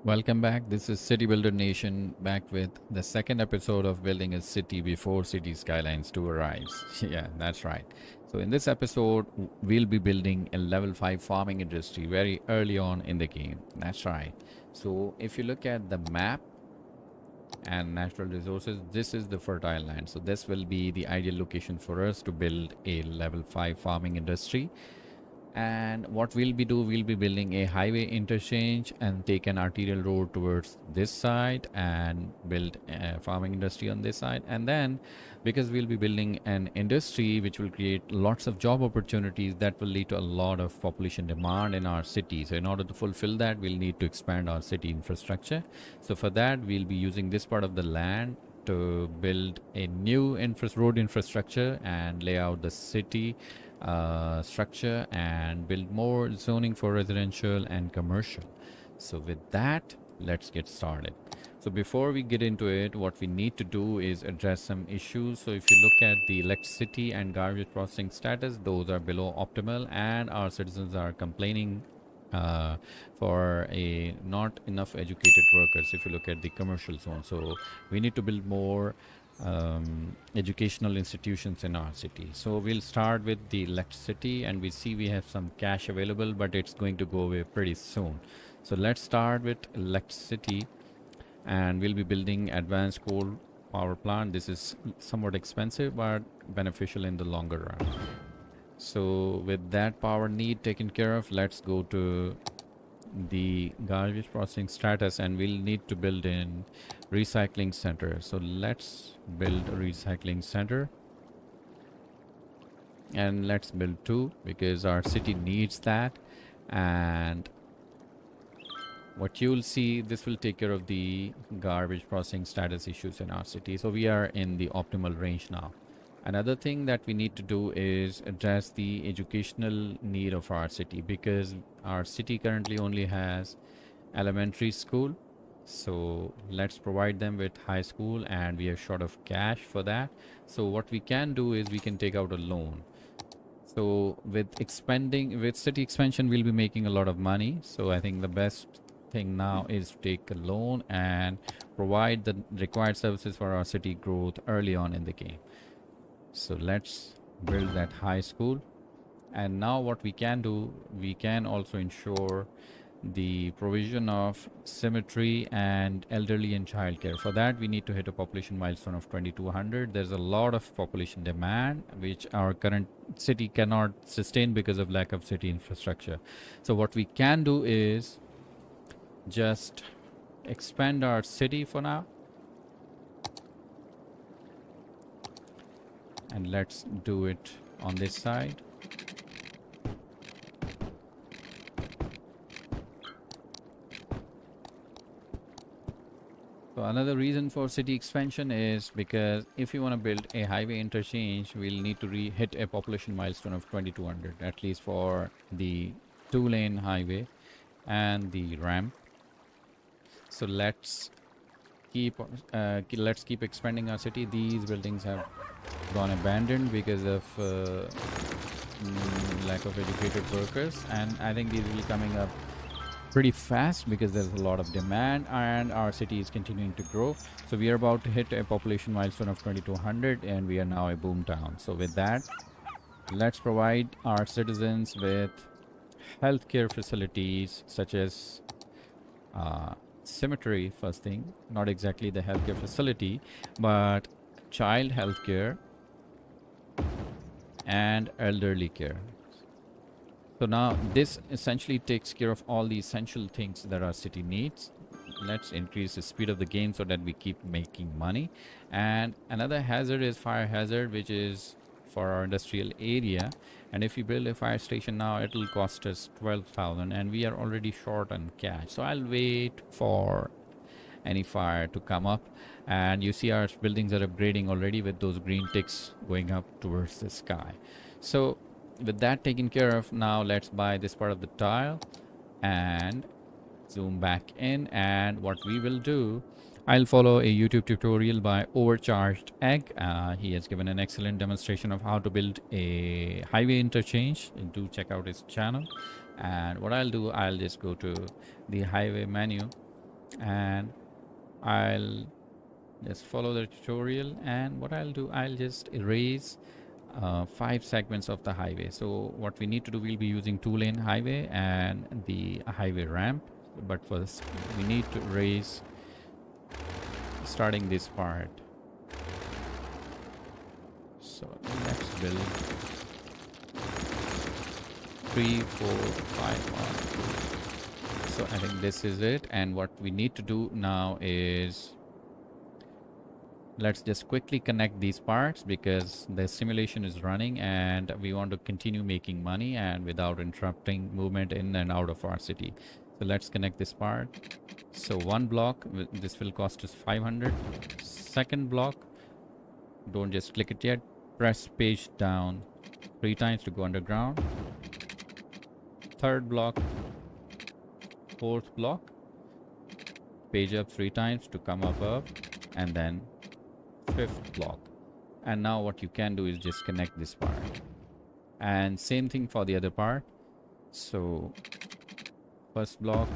Welcome back. This is City Builder Nation back with the second episode of building a city before Cities Skylines 2 arrives. Yeah, that's right. So, in this episode, we'll be building a level 5 farming industry very early on in the game. That's right. So, if you look at the map and natural resources, this is the fertile land. So, this will be the ideal location for us to build a level 5 farming industry. And what we'll be building a highway interchange and take an arterial road towards this side and build a farming industry on this side. And then because we'll be building an industry which will create lots of job opportunities, that will lead to a lot of population demand in our city. So in order to fulfill that, we'll need to expand our city infrastructure. So for that, we'll be using this part of the land to build a new road infrastructure and lay out the city structure and build more zoning for residential and commercial. So with that, let's get started. So before we get into it, what we need to do is address some issues. So if you look at the electricity and garbage processing status, those are below optimal, and our citizens are complaining uh, for a not enough educated workers if you look at the commercial zone. So we need to build more educational institutions in our city. So we'll start with the electricity, and we see we have some cash available, but it's going to go away pretty soon. So let's start with electricity, and we'll be building advanced coal power plant. This is somewhat expensive but beneficial in the longer run. So with that power need taken care of, let's go to the garbage processing status, and we'll need to build in recycling center. So let's build a recycling center, and let's build two because our city needs that. And what you'll see, this will take care of the garbage processing status issues in our city. So we are in the optimal range now. Another thing that we need to do is address the educational need of our city, because our city currently only has elementary school. So let's provide them with high school, and we are short of cash for that. So what we can do is we can take out a loan. So with city expansion, we'll be making a lot of money. So I think the best thing now is to take a loan and provide the required services for our city growth early on in the game. So let's build that high school. And now what we can do, we can also ensure the provision of cemetery and elderly and childcare. For that, we need to hit a population milestone of 2200. There's a lot of population demand which our current city cannot sustain because of lack of city infrastructure. So what we can do is just expand our city for now, and let's do it on this side. So another reason for city expansion is because if you want to build a highway interchange, we'll need to hit a population milestone of 2200, at least for the 2-lane highway and the ramp. So let's keep expanding our city. These buildings have gone abandoned because of lack of educated workers, and I think these will be coming up pretty fast because there's a lot of demand and our city is continuing to grow. So we are about to hit a population milestone of 2200, and we are now a boom town. So with that, let's provide our citizens with healthcare facilities such as cemetery first thing, not exactly the healthcare facility, but child healthcare and elderly care. So now this essentially takes care of all the essential things that our city needs. Let's increase the speed of the game so that we keep making money. And another hazard is fire hazard, which is for our industrial area. And if we build a fire station now, it will cost us 12,000, and we are already short on cash. So I'll wait for any fire to come up. And you see our buildings are upgrading already with those green ticks going up towards the sky. So with that taken care of, now let's buy this part of the tile and zoom back in. And what we will do, I'll follow a YouTube tutorial by Overcharged Egg. He has given an excellent demonstration of how to build a highway interchange. Do check out his channel. And what I'll do, I'll just go to the highway menu, and I'll just follow the tutorial, and what I'll do, I'll just erase 5 segments of the highway. So what we need to do, we'll be using 2-lane highway and the highway ramp, but first we need to erase starting this part. So let's build 3, 4, 5, 1, 2. So I think this is it, and what we need to do now is let's just quickly connect these parts because the simulation is running and we want to continue making money and without interrupting movement in and out of our city. So let's connect this part. So one block, this will cost us 500. Second block, don't just click it yet, press page down 3 times to go underground. Third block, fourth block, page up 3 times to come above, and then fifth block. And now what you can do is just connect this part, and same thing for the other part. So first block,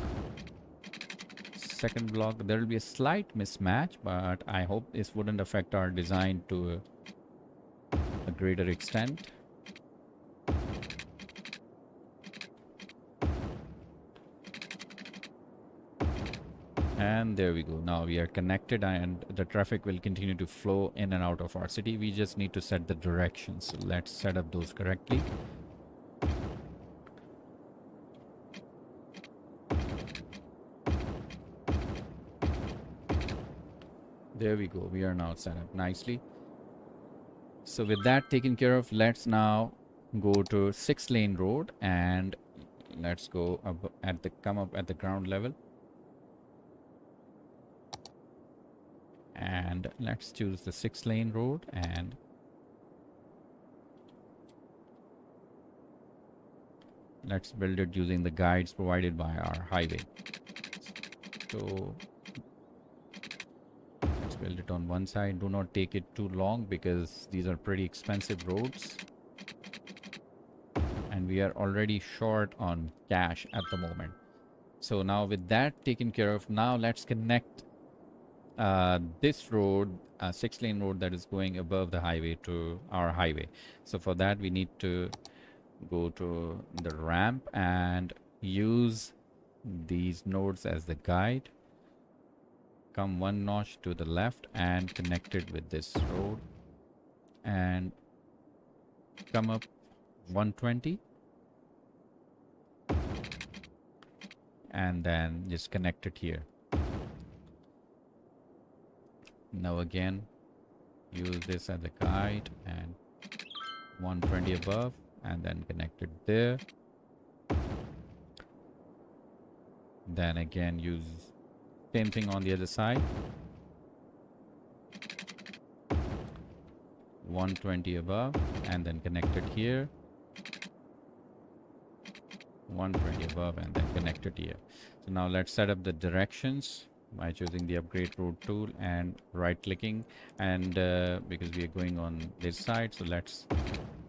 second block, there will be a slight mismatch, but I hope this wouldn't affect our design to a greater extent. And there we go. Now we are connected and the traffic will continue to flow in and out of our city. We just need to set the directions. So let's set up those correctly. There we go. We are now set up nicely. So with that taken care of, let's now go to 6-lane road and let's go up at the come up at the ground level. And let's choose the 6-lane road and let's build it using the guides provided by our highway. So let's build it on one side. Do not take it too long because these are pretty expensive roads and we are already short on cash at the moment. So now with that taken care of, now let's connect this road, 6-lane road that is going above the highway to our highway. So for that we need to go to the ramp and use these nodes as the guide. Come one notch to the left and connect it with this road and come up 120 and then just connect it here. Now again use this as a guide and 120 above and then connect it there. Then again use same thing on the other side, 120 above and then connect it here, 120 above and then connect it here. So now let's set up the directions by choosing the upgrade road tool and right clicking, and because we are going on this side, so let's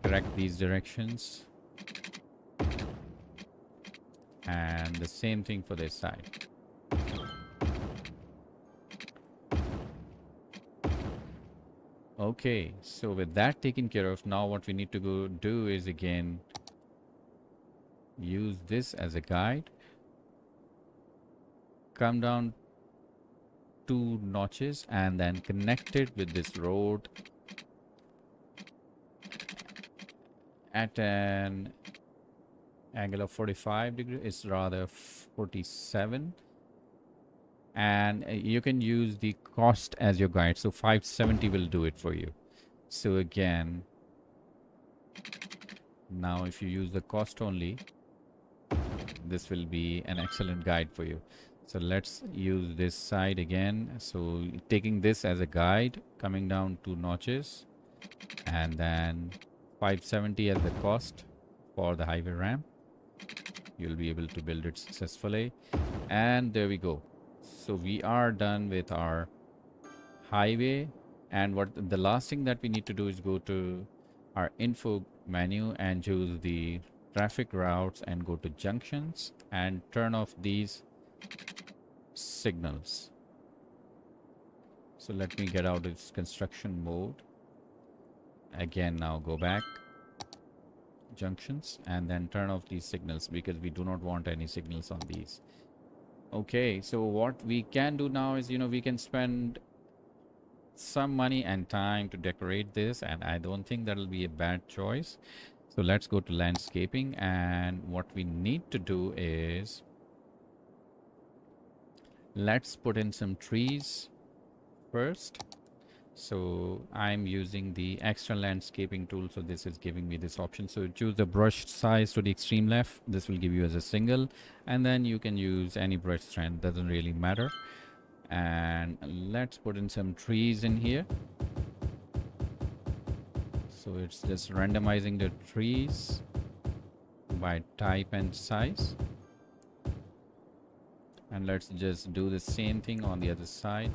correct these directions and the same thing for this side. Okay, so with that taken care of, now what we need to go do is again use this as a guide, come down 2 notches and then connect it with this road at an angle of 45 degrees. It's rather 47, and you can use the cost as your guide, so 570 will do it for you. So again, now if you use the cost only, this will be an excellent guide for you. So let's use this side again. So taking this as a guide, coming down 2 notches and then 570 as the cost for the highway ramp. You'll be able to build it successfully. And there we go. So we are done with our highway, and what the last thing that we need to do is go to our info menu and choose the traffic routes and go to junctions and turn off these signals. So let me get out its construction mode. Again, now go back, junctions, and then turn off these signals because we do not want any signals on these. Okay, so what we can do now is, we can spend some money and time to decorate this, and I don't think that'll be a bad choice. So let's go to landscaping, and what we need to do is let's put in some trees first. So I'm using the extra landscaping tool, so this is giving me this option. So choose the brush size to the extreme left, this will give you as a single, and then you can use any brush strength, doesn't really matter. And let's put in some trees in here. So it's just randomizing the trees by type and size. And let's just do the same thing on the other side.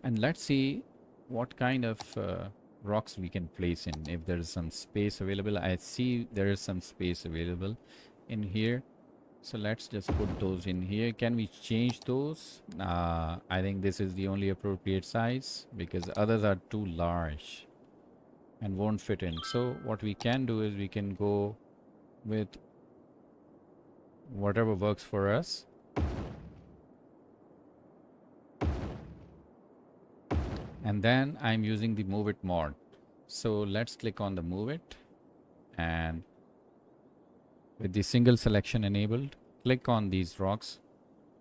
And let's see what kind of rocks we can place in. If there is some space available, I see there is some space available in here. So let's just put those in here. Can we change those? I think this is the only appropriate size because others are too large and won't fit in. So what we can do is we can go with whatever works for us. And then I'm using the move it mod. So let's click on the move it, and with the single selection enabled, click on these rocks,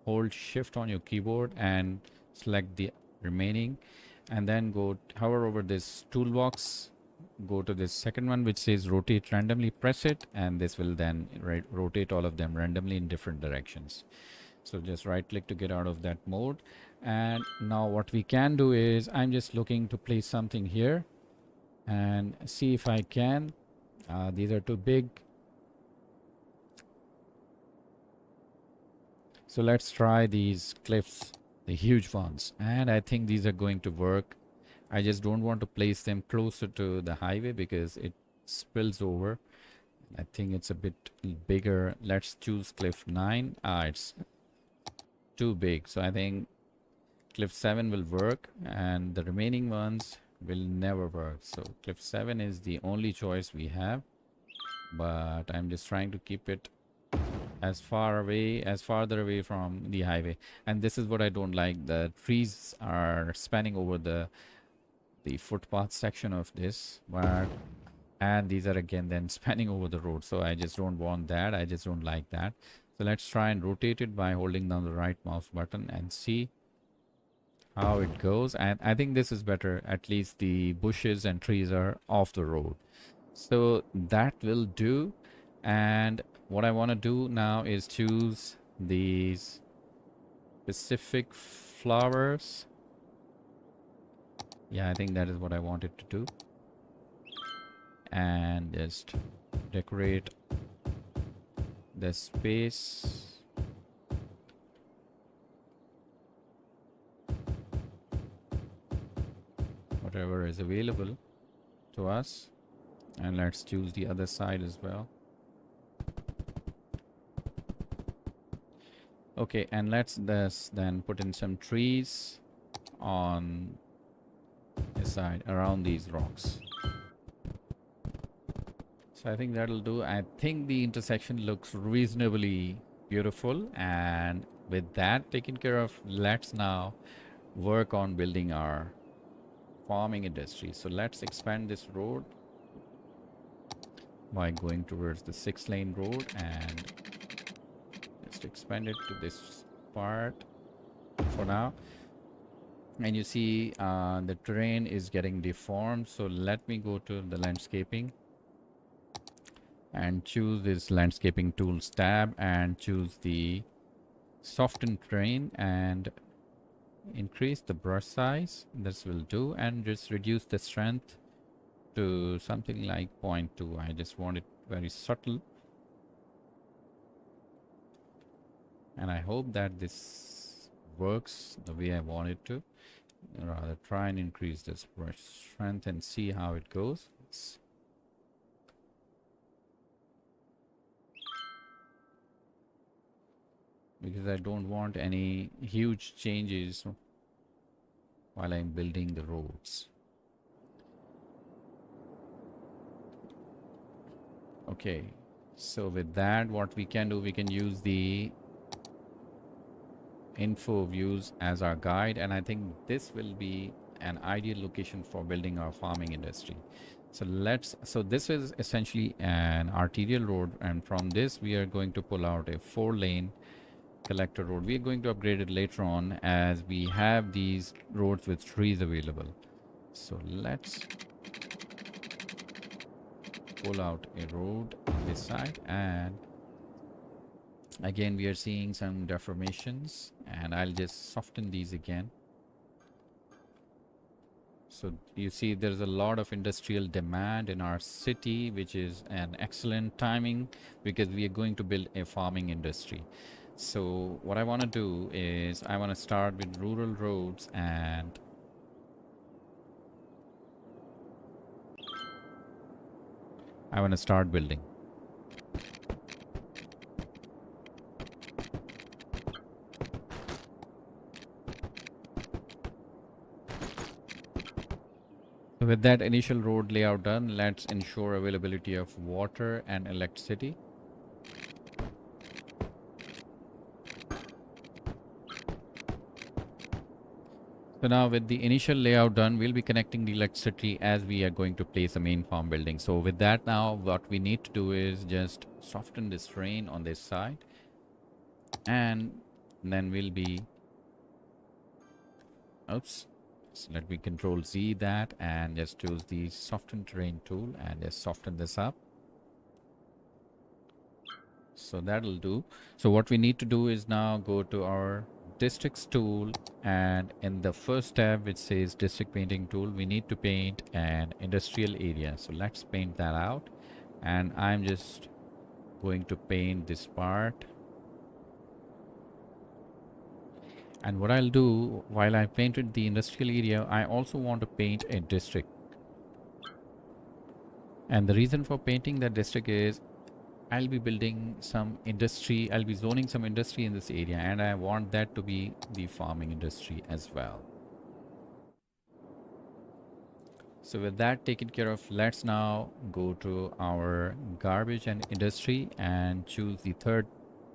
hold shift on your keyboard and select the remaining, and then hover over this toolbox, go to this second one which says rotate randomly, press it, and this will then rotate all of them randomly in different directions. So just right click to get out of that mode. And now what we can do is I'm just looking to place something here and see if I can. These are too big. So let's try these cliffs, the huge ones, and I think these are going to work. I just don't want to place them closer to the highway because it spills over. I think it's a bit bigger. Let's choose cliff 9. It's too big, so I think cliff 7 will work and the remaining ones will never work. So cliff 7 is the only choice we have, but I'm just trying to keep it as farther away from the highway. And this is what I don't like, the trees are spanning over the footpath section of this, and these are again then spanning over the road. So I just don't want that, I just don't like that. So let's try and rotate it by holding down the right mouse button and see how it goes. And I think this is better, at least the bushes and trees are off the road. So that will do. And what I want to do now is choose these specific flowers. Yeah, I think that is what I wanted to do. And just decorate the space. Whatever is available to us. And let's choose the other side as well. Okay, and let's then put in some trees on this side around these rocks. So I think that'll do. I think the intersection looks reasonably beautiful, and with that taken care of, let's now work on building our farming industry. So let's expand this road by going towards the 6-lane road and just expand it to this part for now. And you see the terrain is getting deformed, so let me go to the landscaping and choose this landscaping tools tab and choose the soften terrain and increase the brush size. This will do, and just reduce the strength to something like 0.2. I just want it very subtle, and I hope that this works the way I want it to. Rather try and increase this brush strength and see how it goes. because I don't want any huge changes while I'm building the roads. Okay, so with that, what we can do, we can use the info views as our guide, and I think this will be an ideal location for building our farming industry. So this is essentially an arterial road, and from this we are going to pull out a 4-lane collector road. We are going to upgrade it later on as we have these roads with trees available. So let's pull out a road on this side, and again we are seeing some deformations, and I'll just soften these again. So you see there's a lot of industrial demand in our city, which is an excellent timing because we are going to build a farming industry. So what I want to do is I want to start with rural roads, and I want to start building. So with that initial road layout done, let's ensure availability of water and electricity. So now with the initial layout done, we'll be connecting the electricity as we are going to place a main farm building. So with that now, what we need to do is just soften this terrain on this side, and then we'll be, oops, so let me control Z that and just choose the soften terrain tool and just soften this up. So that'll do. So what we need to do is now go to our districts tool, and in the first tab which says district painting tool, we need to paint an industrial area. So let's paint that out, and I'm just going to paint this part. And what I'll do while I painted the industrial area, I also want to paint a district. And the reason for painting that district is I'll be building some industry, I'll be zoning some industry in this area, and I want that to be the farming industry as well. So with that taken care of, let's now go to our garbage and industry and choose the third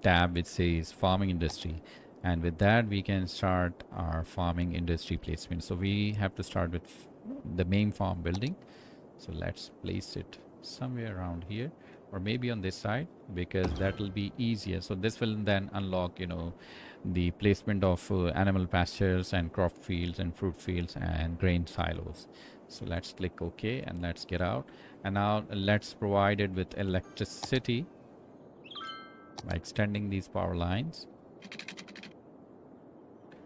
tab which says farming industry. And with that, we can start our farming industry placement. So we have to start with the main farm building. So let's place it somewhere around here, or maybe on this side, because that will be easier. So this will then unlock, the placement of animal pastures and crop fields and fruit fields and grain silos. So let's click OK and let's get out. And now let's provide it with electricity by extending these power lines.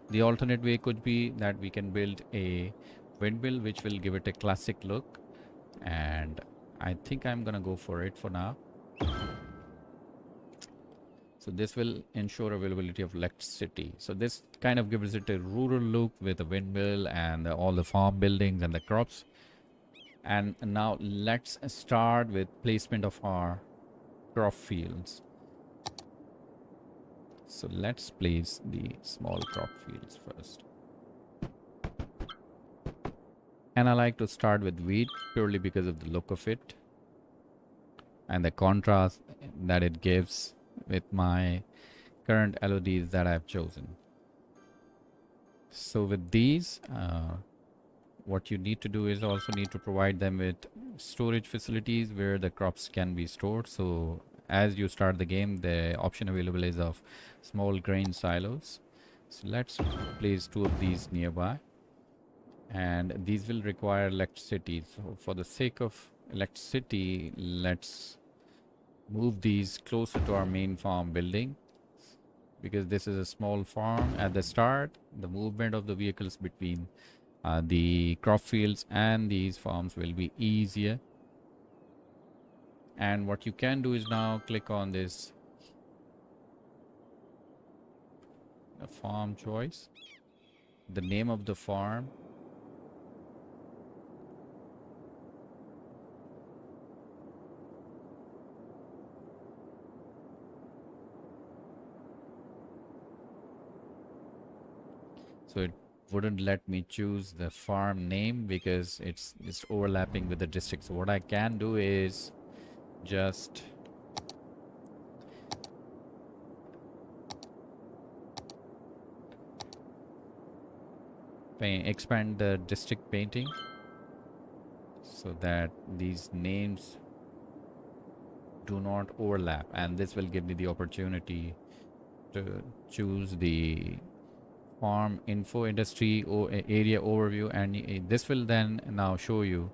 The alternate way could be that we can build a windmill, which will give it a classic look, and I think I'm gonna go for it for now. So this will ensure availability of electricity. So this kind of gives it a rural look with a windmill and all the farm buildings and the crops. And now let's start with placement of our crop fields. So let's place the small crop fields first. And I like to start with wheat purely because of the look of it and the contrast that it gives with my current LODs that I've chosen. So with these, what you need to do is also need to provide them with storage facilities where the crops can be stored. So as you start the game, the option available is of small grain silos. So let's place 2 of these nearby, and these will require electricity. So for the sake of electricity, let's move these closer to our main farm building, because this is a small farm. At the start, the movement of the vehicles between the crop fields and these farms will be easier. And what you can do is now click on this farm choice, the name of the farm, So it wouldn't let me choose the farm name because it's just overlapping with the district. So what I can do is just expand the district painting so that these names do not overlap, and this will give me the opportunity to choose the farm info industry or area overview, and this will then now show you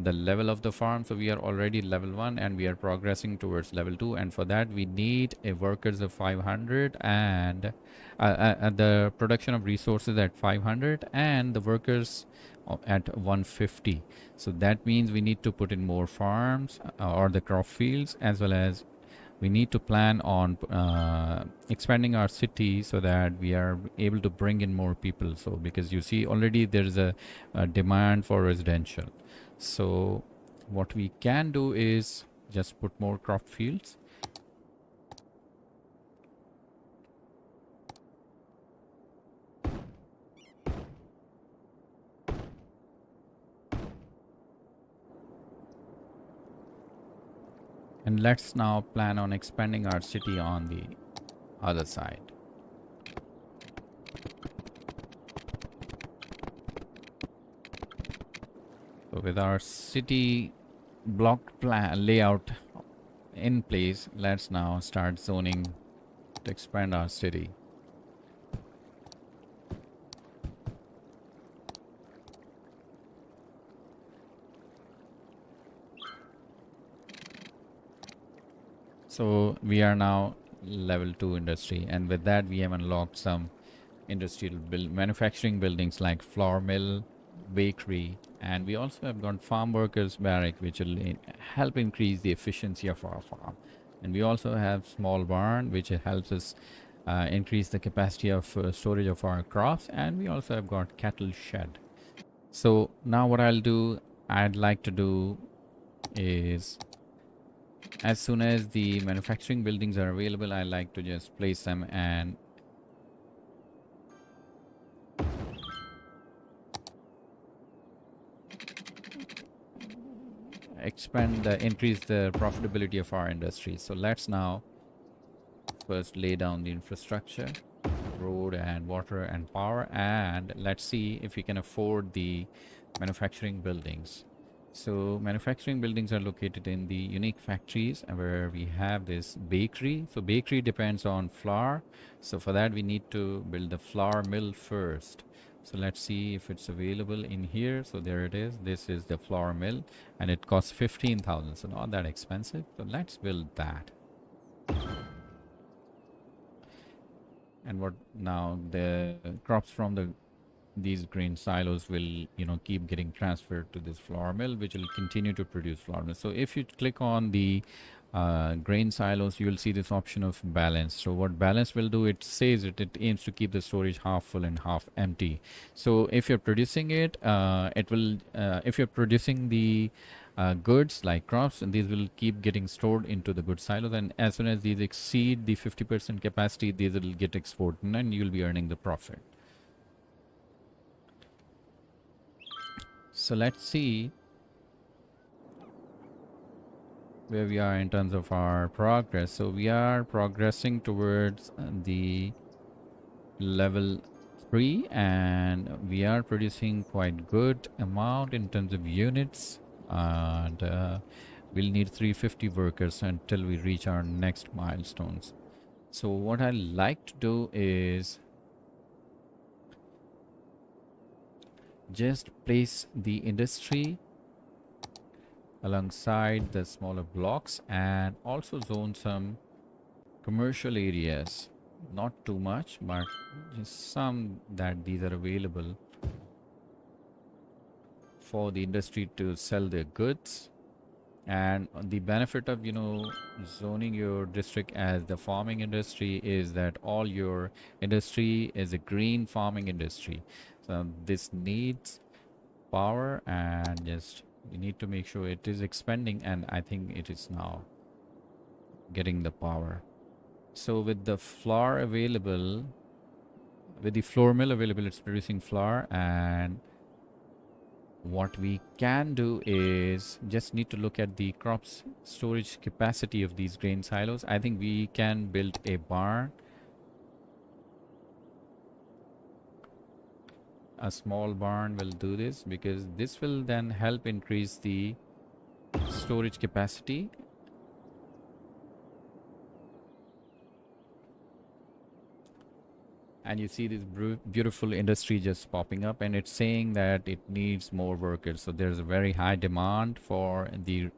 the level of the farm. So we are already level 1 and we are progressing towards level 2, and for that we need a workers of 500 and the production of resources at 500 and the workers at 150. So that means we need to put in more farms or the crop fields, as well as we need to plan on expanding our city so that we are able to bring in more people. So because you see already there is a demand for residential, so what we can do is just put more crop fields. And let's now plan on expanding our city on the other side. So with our city block plan layout in place, let's now start zoning to expand our city. So we are now level 2 industry, and with that we have unlocked some industrial manufacturing buildings like flour mill, bakery, and we also have got farm workers barrack, which will help increase the efficiency of our farm. And we also have small barn, which helps us increase the capacity of storage of our crops, and we also have got cattle shed. So now what I'd like to do is, as soon as the manufacturing buildings are available, I like to just place them and increase the profitability of our industry. So let's now first lay down the infrastructure, road and water and power, and let's see if we can afford the manufacturing buildings. So manufacturing buildings are located in the unique factories where we have this bakery. So bakery depends on flour. So for that we need to build the flour mill first. So let's see if it's available in here. So there it is. This is the flour mill and it costs 15,000. So not that expensive. So let's build that. And what now the crops from these grain silos will keep getting transferred to this flour mill, which will continue to produce flour mill. So if you click on the grain silos, you will see this option of balance. So what balance will do, it says it aims to keep the storage half full and half empty. So if you're producing it, it will if you're producing the goods like crops, and these will keep getting stored into the goods silos, and as soon as these exceed the 50% capacity, these will get exported and you'll be earning the profit. So let's see where we are in terms of our progress. So we are progressing towards the level 3 and we are producing quite good amount in terms of units, and we'll need 350 workers until we reach our next milestones. So what I like to do is just place the industry alongside the smaller blocks and also zone some commercial areas, not too much but just some that these are available for the industry to sell their goods. And the benefit of zoning your district as the farming industry is that all your industry is a green farming industry. So this needs power, and just we need to make sure it is expanding, and I think it is now getting the power. So with the flour available, with the flour mill available, it's producing flour. And what we can do is just need to look at the crops storage capacity of these grain silos. I think we can build a barn, a small barn will do this, because this will then help increase the storage capacity. And you see this beautiful industry just popping up, and it's saying that it needs more workers. So there's a very high demand for the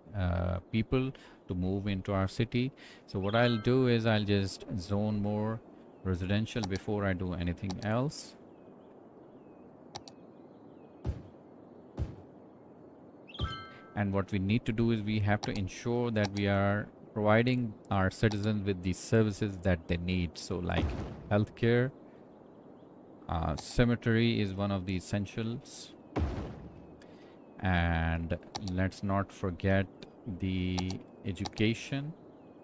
people to move into our city. So what I'll do is I'll just zone more residential before I do anything else. And what we need to do is we have to ensure that we are providing our citizens with the services that they need. So like healthcare, cemetery is one of the essentials. And let's not forget the education.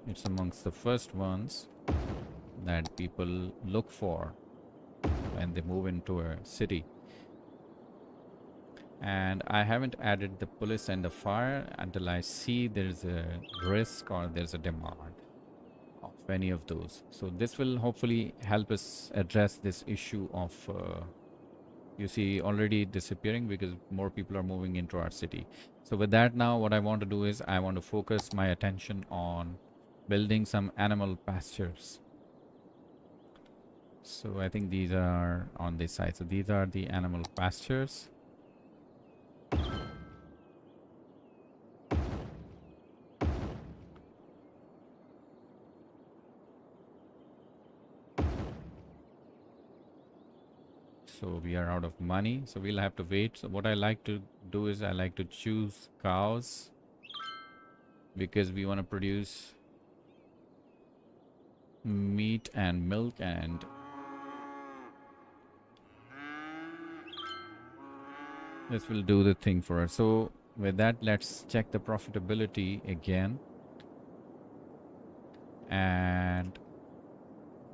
It's amongst the first ones that people look for when they move into a city. And I haven't added the police and the fire until I see there's a risk or there's a demand of any of those. So this will hopefully help us address this issue of you see already disappearing, because more people are moving into our city. So with that, now what I want to do is I want to focus my attention on building some animal pastures. So I think these are on this side. So these are the animal pastures. So we are out of money, so we'll have to wait. So what I like to do is I like to choose cows, because we want to produce meat and milk, and this will do the thing for us. So with that, let's check the profitability again. And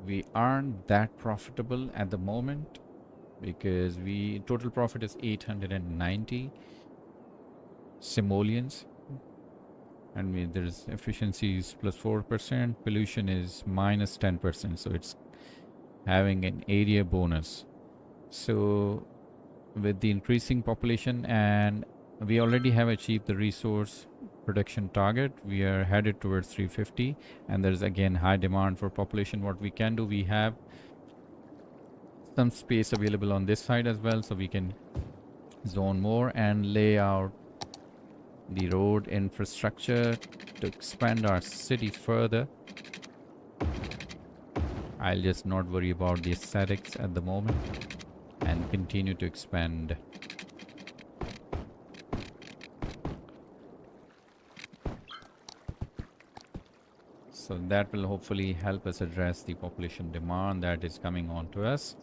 we aren't that profitable at the moment, because we total profit is 890 simoleons, and there's efficiencies plus 4%, pollution is minus 10%, so it's having an area bonus. So with the increasing population, and we already have achieved the resource production target, we are headed towards 350, and there's again high demand for population. What we can do, we have some space available on this side as well, so we can zone more and lay out the road infrastructure to expand our city further. I'll just not worry about the aesthetics at the moment and continue to expand. So that will hopefully help us address the population demand that is coming on to us.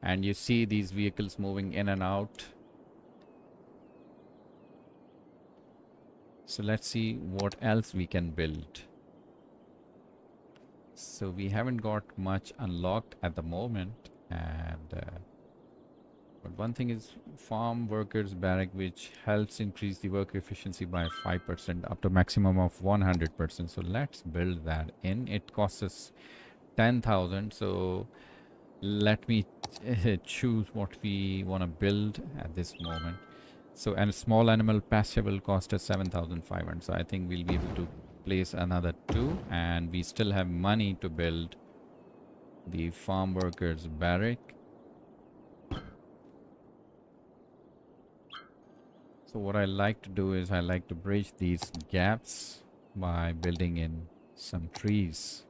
And you see these vehicles moving in and out. So let's see what else we can build. So we haven't got much unlocked at the moment, and but one thing is farm workers barrack, which helps increase the work efficiency by 5% up to maximum of 100%. So let's build that in. It costs us 10,000. So let me choose what we want to build at this moment. So, and a small animal pasture will cost us 7,500. So I think we'll be able to place another 2, and we still have money to build the farm workers barrack. So what I like to do is I like to bridge these gaps by building in some trees.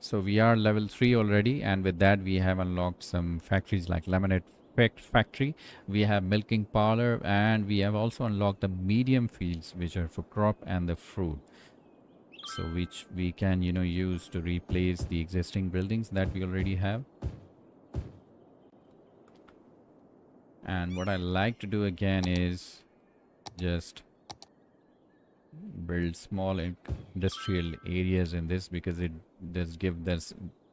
So we are level 3 already, and with that we have unlocked some factories like lemonade factory. We have milking parlor, and we have also unlocked the medium fields, which are for crop and the fruit. So which we can, use to replace the existing buildings that we already have. And what I like to do again is just build small industrial areas in this, because it does give this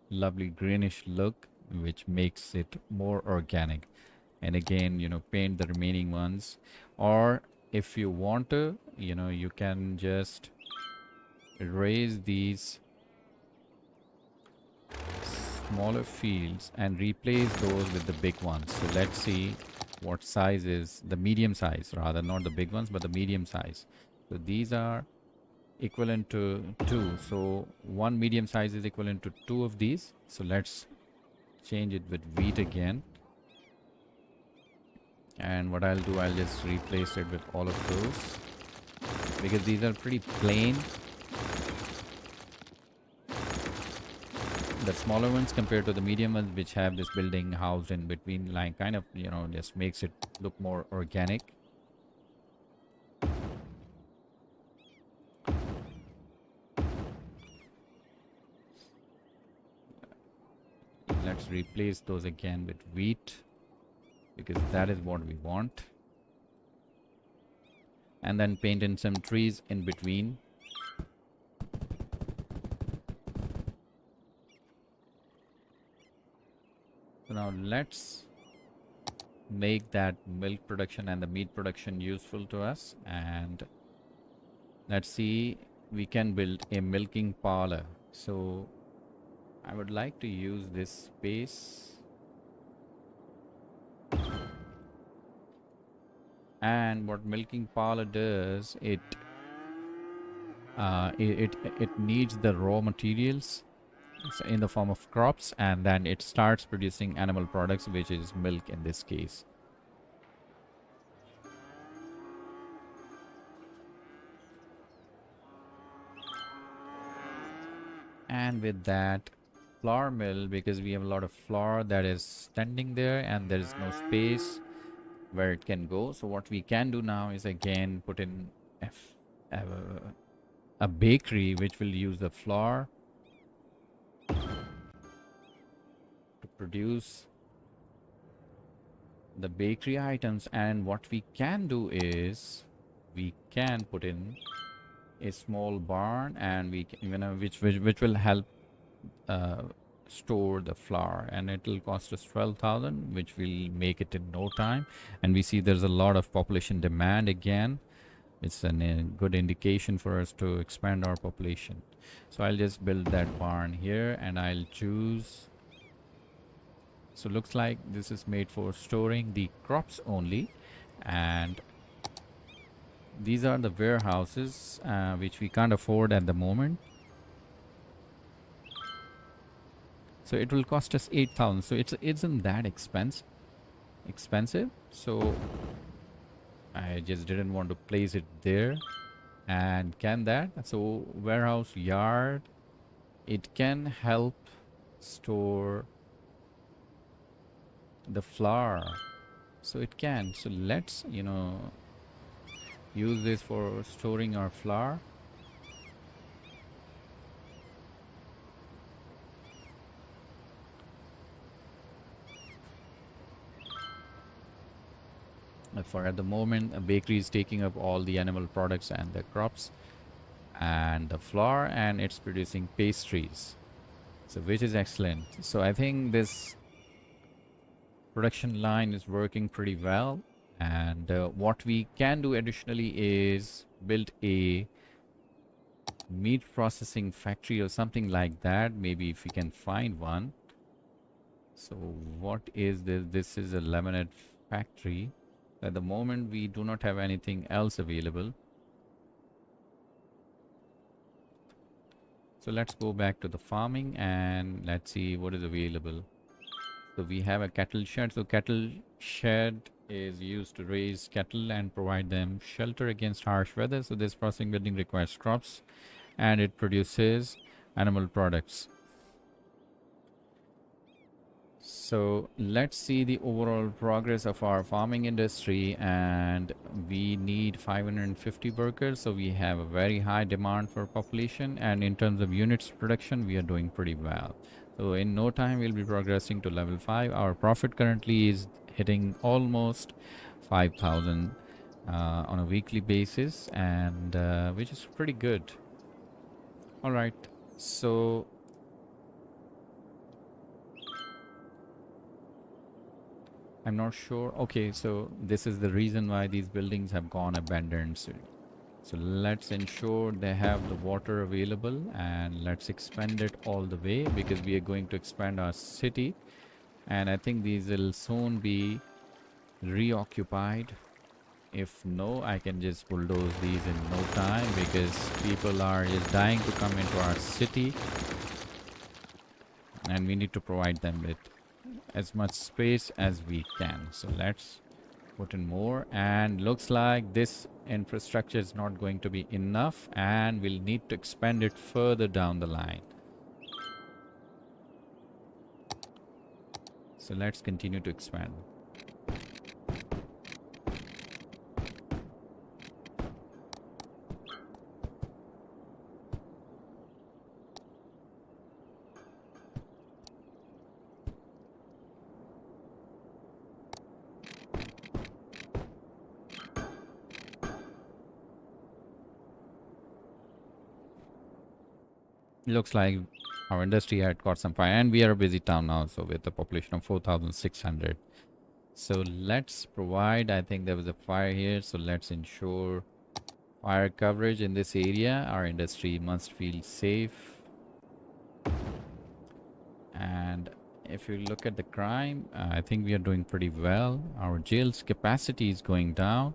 lovely greenish look, which makes it more organic. And again, paint the remaining ones. Or if you want to, you can just erase these smaller fields and replace those with the big ones. So let's see what size is the medium size, rather, not the big ones but the medium size. So these are equivalent to 2, so one medium size is equivalent to 2 of these. So let's change it with wheat again, and what I'll do, I'll just replace it with all of those, because these are pretty plain, the smaller ones, compared to the medium ones, which have this building house in between, like kind of, just makes it look more organic. Let's replace those again with wheat, because that is what we want. And then paint in some trees in between. So now let's make that milk production and the meat production useful to us, and let's see, we can build a milking parlor. So I would like to use this space, and what milking parlor does, it needs the raw materials in the form of crops, and then it starts producing animal products, which is milk in this case. And with that flour mill, because we have a lot of flour that is standing there and there is no space where it can go, so what we can do now is again put in a, a bakery which will use the flour to produce the bakery items. And what we can do is we can put in a small barn, and we can, which will help uh, store the flour, and it will cost us 12,000, which will make it in no time. And we see there's a lot of population demand again. It's a good indication for us to expand our population. So I'll just build that barn here, and I'll choose. So looks like this is made for storing the crops only, and these are the warehouses which we can't afford at the moment. So it will cost us 8,000. So it isn't that expensive. So I just didn't want to place it there. And can that? So warehouse yard, it can help store the flour. So it can. So let's, use this for storing our flour. For at the moment, a bakery is taking up all the animal products and the crops and the flour, and it's producing pastries, so which is excellent. So I think this production line is working pretty well. And what we can do additionally is build a meat processing factory or something like that, maybe if we can find one. So what is this? This is a lemonade factory. At the moment, we do not have anything else available. So let's go back to the farming and let's see what is available. So we have a cattle shed. So cattle shed is used to raise cattle and provide them shelter against harsh weather. So this processing building requires crops, and it produces animal products. So let's see the overall progress of our farming industry, and we need 550 workers, so we have a very high demand for population, and in terms of units production we are doing pretty well. So in no time we'll be progressing to level 5. Our profit currently is hitting almost 5,000 on a weekly basis, and which is pretty good. All right, so I'm not sure. Okay, so this is the reason why these buildings have gone abandoned. So let's ensure they have the water available, and let's expand it all the way because we are going to expand our city. And I think these will soon be reoccupied. If no, I can just bulldoze these in no time because people are just dying to come into our city, and we need to provide them with as much space as we can. So let's put in more, and looks like this infrastructure is not going to be enough and we'll need to expand it further down the line. So let's continue to expand. Looks like our industry had got some fire, and we are a busy town now, so with a population of 4,600. So let's provide, I think there was a fire here, so let's ensure fire coverage in this area. Our industry must feel safe. And if you look at the crime, I think we are doing pretty well. Our jail's capacity is going down.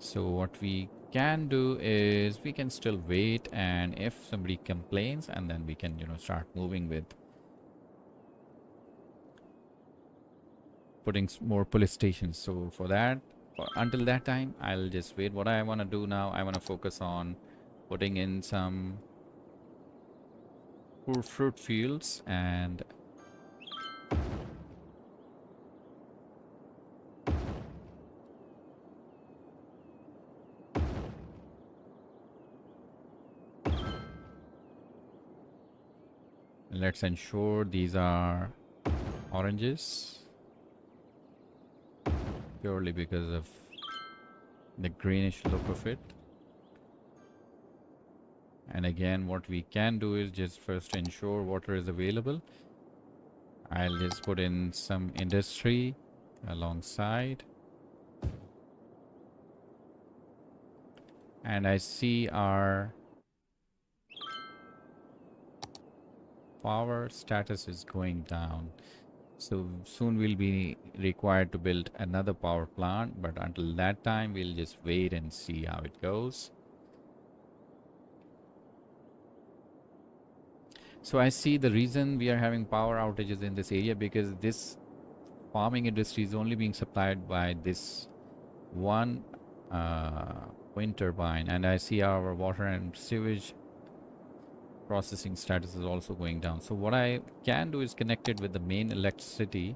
So what we can do is we can still wait, and if somebody complains, and then we can, start moving with putting more police stations. So for that, until that time, I'll just wait. What I want to do now, I want to focus on putting in some fruit fields, and let's ensure these are oranges purely because of the greenish look of it. And again, what we can do is just first ensure water is available. I'll just put in some industry alongside. And I see our power status is going down. So soon we'll be required to build another power plant, but until that time, we'll just wait and see how it goes. So I see the reason we are having power outages in this area because this farming industry is only being supplied by this one wind turbine, and I see our water and sewage processing status is also going down. So what I can do is connect it with the main electricity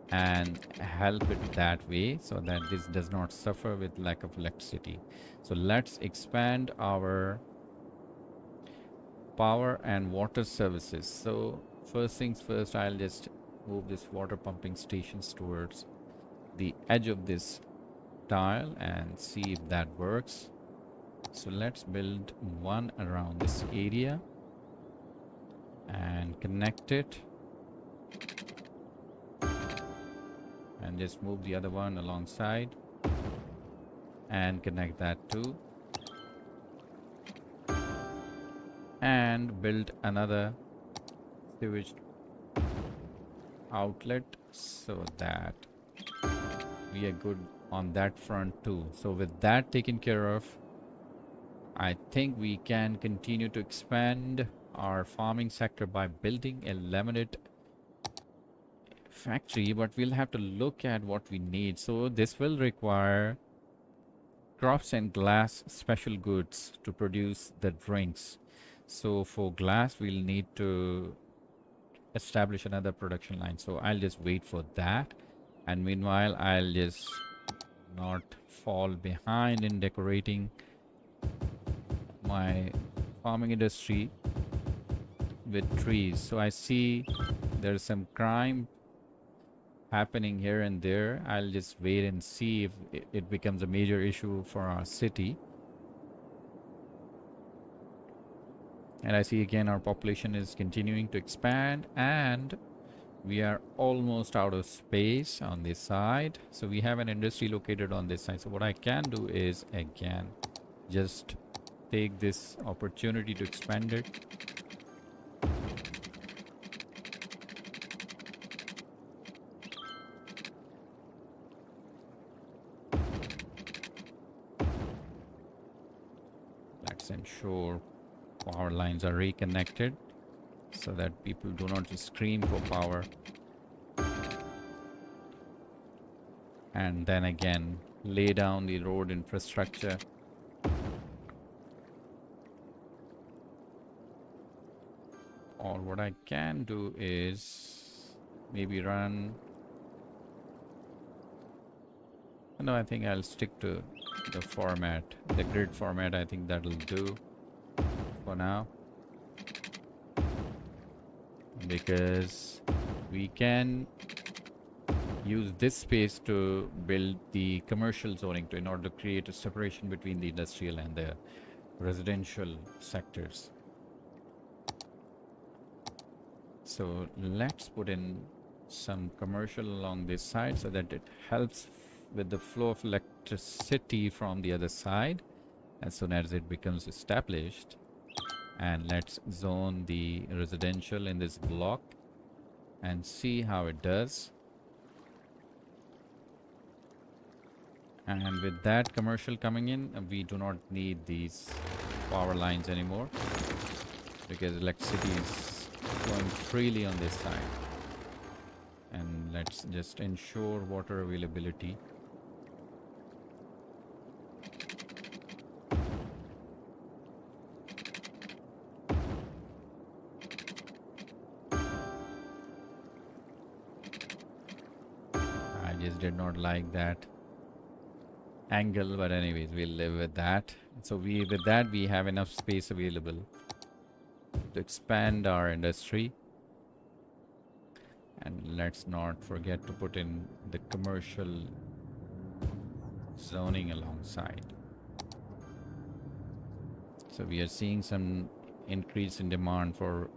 and help it that way so that this does not suffer with lack of electricity. So let's expand our power and water services. So first things first, I'll just move this water pumping stations towards the edge of this tile and see if that works. So let's build one around this area and connect it, and just move the other one alongside and connect that too, and build another sewage outlet so that we are good on that front too. So with that taken care of, I think we can continue to expand our farming sector by building a laminate factory, but we'll have to look at what we need. So this will require crops and glass special goods to produce the drinks. So for glass, we'll need to establish another production line. So I'll just wait for that. And meanwhile, I'll just not fall behind in decorating my farming industry with trees. So I see there's some crime happening here and there. I'll just wait and see if it becomes a major issue for our city. And I see again our population is continuing to expand, and we are almost out of space on this side. So we have an industry located on this side. So what I can do is again just take this opportunity to expand it. Let's ensure power lines are reconnected so that people do not just scream for power. And then again, lay down the road infrastructure. Or what I can do is maybe run. No, I think I'll stick to the format, the grid format. I think that'll do for now, because we can use this space to build the commercial zoning in order to create a separation between the industrial and the residential sectors. So let's put in some commercial along this side so that it helps with the flow of electricity from the other side as soon as it becomes established. And let's zone the residential in this block and see how it does. And with that commercial coming in, we do not need these power lines anymore because electricity is flowing freely on this side. And let's just ensure water availability. I just did not like that angle, but anyways, we'll live with that. So with that we have enough space available to expand our industry. And let's not forget to put in the commercial zoning alongside. So we are seeing some increase in demand for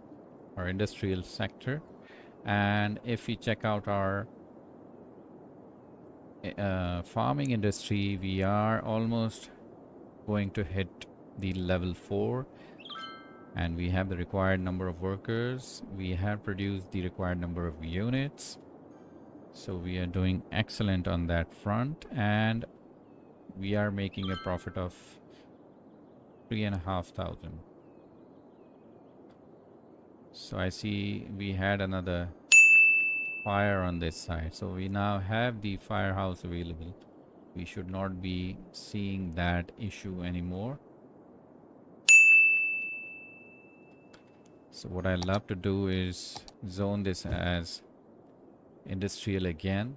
our industrial sector. And if we check out our farming industry, we are almost going to hit the level 4, and we have the required number of workers. We have produced the required number of units, so we are doing excellent on that front, and we are making a profit of 3,500. So I see we had another fire on this side, so we now have the firehouse available. We should not be seeing that issue anymore. So what I love to do is zone this as industrial again.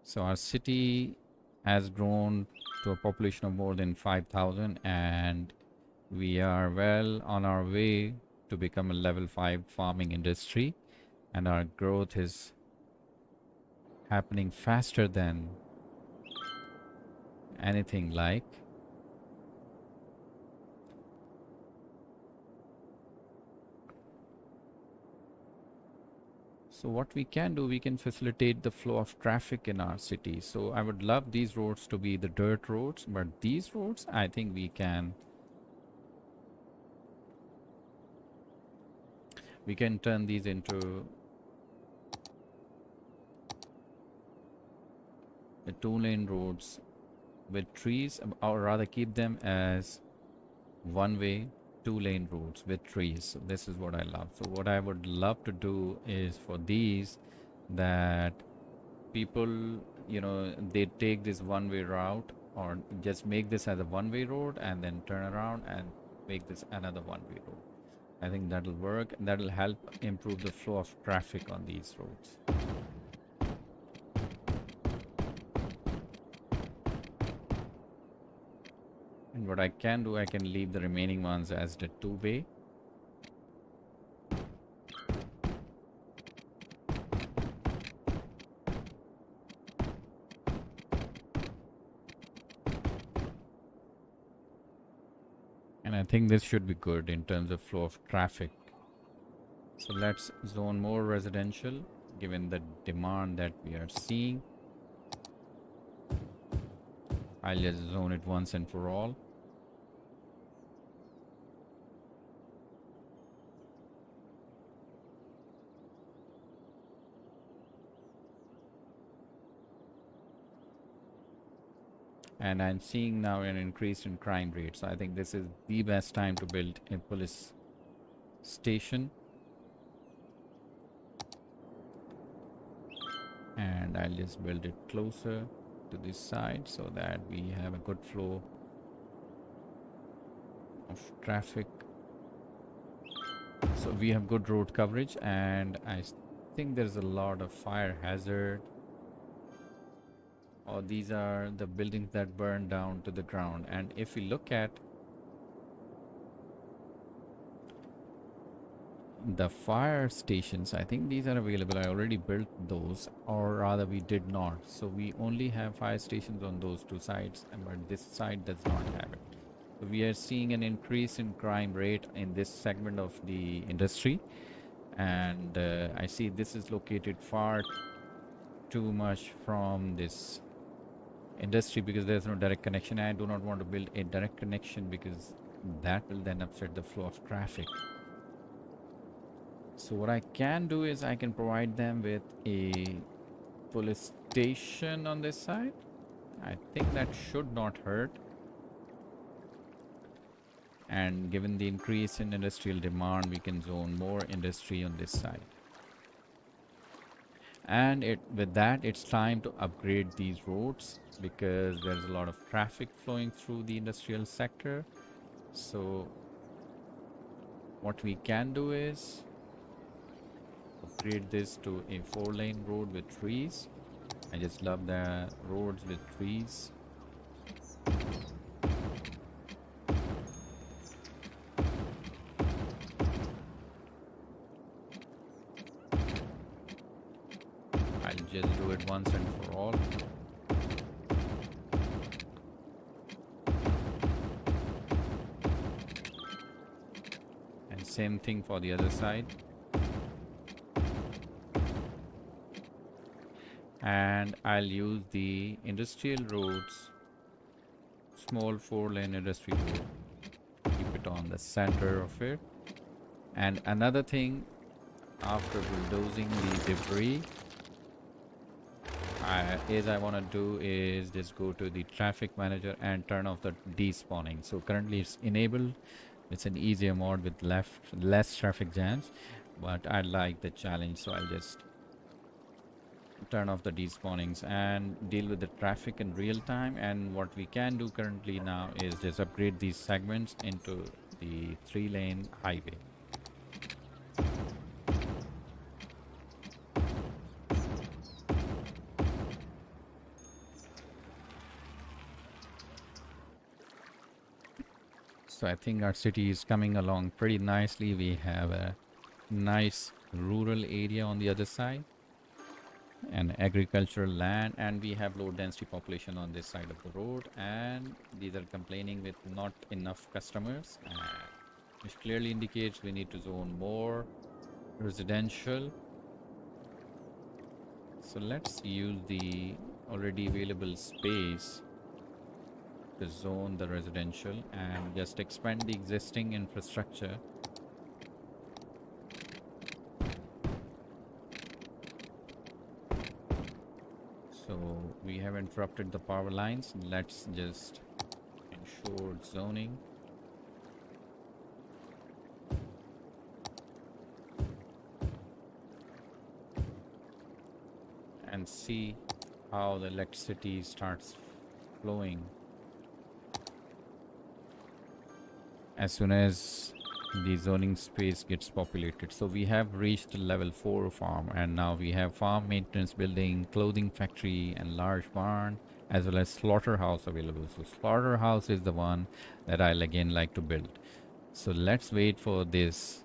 So our city has grown to a population of more than 5,000, and we are well on our way to become a level 5 farming industry, and our growth is happening faster than anything like. So what we can do, we can facilitate the flow of traffic in our city. So I would love these roads to be the dirt roads, but these roads, I think we can turn these into the 2-lane roads with trees, or rather keep them as one-way 2-lane roads with trees. So this is what I love. So what I would love to do is for these, that people, they take this one-way route, or just make this as a one-way road and then turn around and make this another one-way road. I think that'll work. That'll help improve the flow of traffic on these roads. And what I can do, I can leave the remaining ones as the two-way. And I think this should be good in terms of flow of traffic. So let's zone more residential given the demand that we are seeing. I'll just zone it once and for all. And I'm seeing now an increase in crime rate. So I think this is the best time to build a police station. And I'll just build it closer to this side so that we have a good flow of traffic. So we have good road coverage, and I think there's a lot of fire hazard. Oh, these are the buildings that burn down to the ground. And if we look at the fire stations, I think these are available. I already built those, or rather we did not. So we only have fire stations on those two sides, but this side does not have it. So we are seeing an increase in crime rate in this segment of the industry. And I see this is located far too much from this industry because there's no direct connection. I do not want to build a direct connection because that will then upset the flow of traffic. So what I can do is I can provide them with a police station on this side. I think that should not hurt. And given the increase in industrial demand, we can zone more industry on this side. And with that, it's time to upgrade these roads because there's a lot of traffic flowing through the industrial sector. So what we can do is upgrade this to a 4-lane road with trees. I just love the roads with trees. I'll just do it once and for all. And same thing for the other side. And I'll use the industrial roads, small 4-lane industrial road, keep it on the center of it. And another thing, after bulldozing the debris, I want to do is just go to the traffic manager and turn off the despawning. So currently it's enabled. It's an easier mode with less traffic jams, but I like the challenge, so I'll just turn off the despawnings and deal with the traffic in real time. And what we can do currently now is just upgrade these segments into the 3-lane highway. So I think our city is coming along pretty nicely. We have a nice rural area on the other side and agricultural land, and we have low density population on this side of the road, and these are complaining with not enough customers, which clearly indicates we need to zone more residential. So let's use the already available space to zone the residential and just expand the existing infrastructure. So we have interrupted the power lines. Let's just ensure zoning. and see how the electricity starts flowing as soon as the zoning space gets populated. So we have reached level 4 farm, and now we have farm maintenance building, clothing factory, and large barn, as well as slaughterhouse available. So slaughterhouse is the one that I'll again like to build. So let's wait for this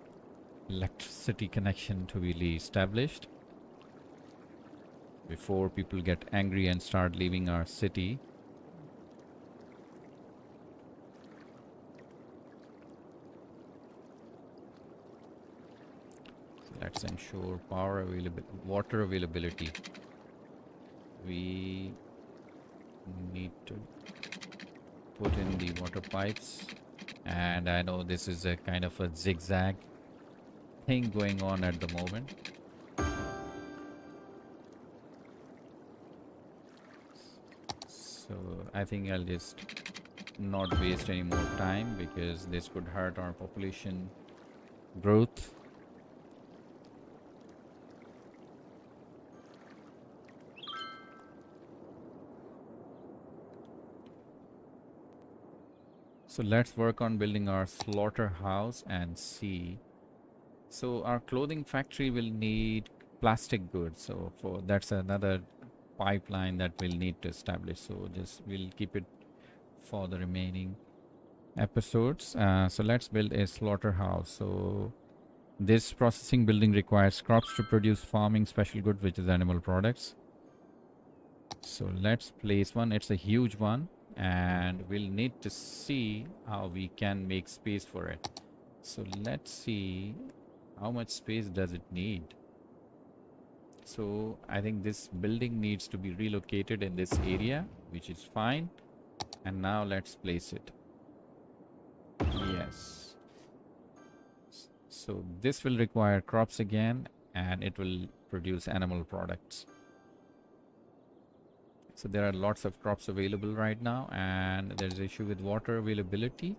electricity connection to be established before people get angry and start leaving our city. Let's ensure power availability, water availability. We need to put in the water pipes, and I know this is a kind of a zigzag thing going on at the moment. So I think I'll just not waste any more time because this could hurt our population growth. So let's work on building our slaughterhouse and see. So our clothing factory will need plastic goods. So for that's another pipeline that we'll need to establish. So just we'll keep it for the remaining episodes. So let's build a slaughterhouse. So this processing building requires crops to produce farming special goods, which is animal products. So let's place one. It's a huge one, and we'll need to see how we can make space for it. So let's see how much space does it need. So I think this building needs to be relocated in this area, which is fine. And now let's place it. Yes. So this will require crops again, and it will produce animal products. So there are lots of crops available right now, and there's an issue with water availability.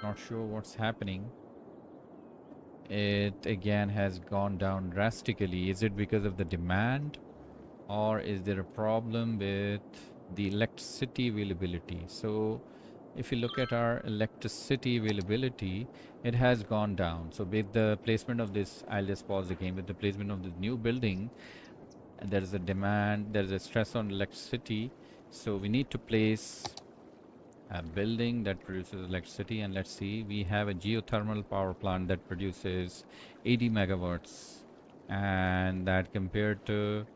Not sure what's happening. It again has gone down drastically. Is it because of the demand, or is there a problem with the electricity availability? So if you look at our electricity availability, it has gone down. So with the placement of this, I'll just pause the game. With the placement of the new building, there is a demand, there is a stress on electricity. So we need to place a building that produces electricity, and let's see, we have a geothermal power plant that produces 80 megawatts, and that compared to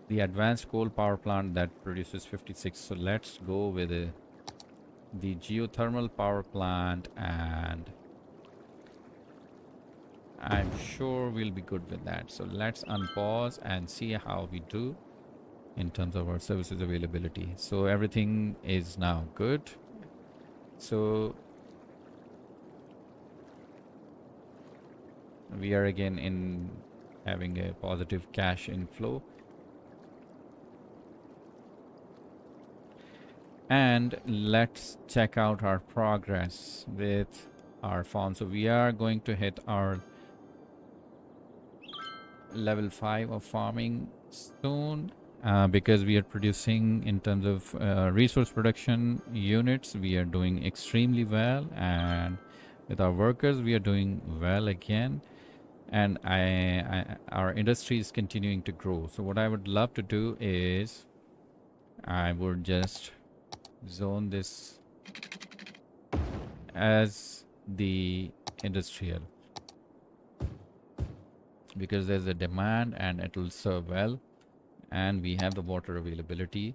the advanced coal power plant that produces 56. So let's go with the geothermal power plant, and I'm sure we'll be good with that. So let's unpause and see how we do in terms of our services availability. So everything is now good. So we are again in having a positive cash inflow. And let's check out our progress with our farm. So we are going to hit our level 5 of farming soon, because we are producing in terms of resource production units, we are doing extremely well, and with our workers we are doing well again, and our industry is continuing to grow. So what I would love to do is I would just zone this as the industrial, because there's a demand and it will serve well, and we have the water availability.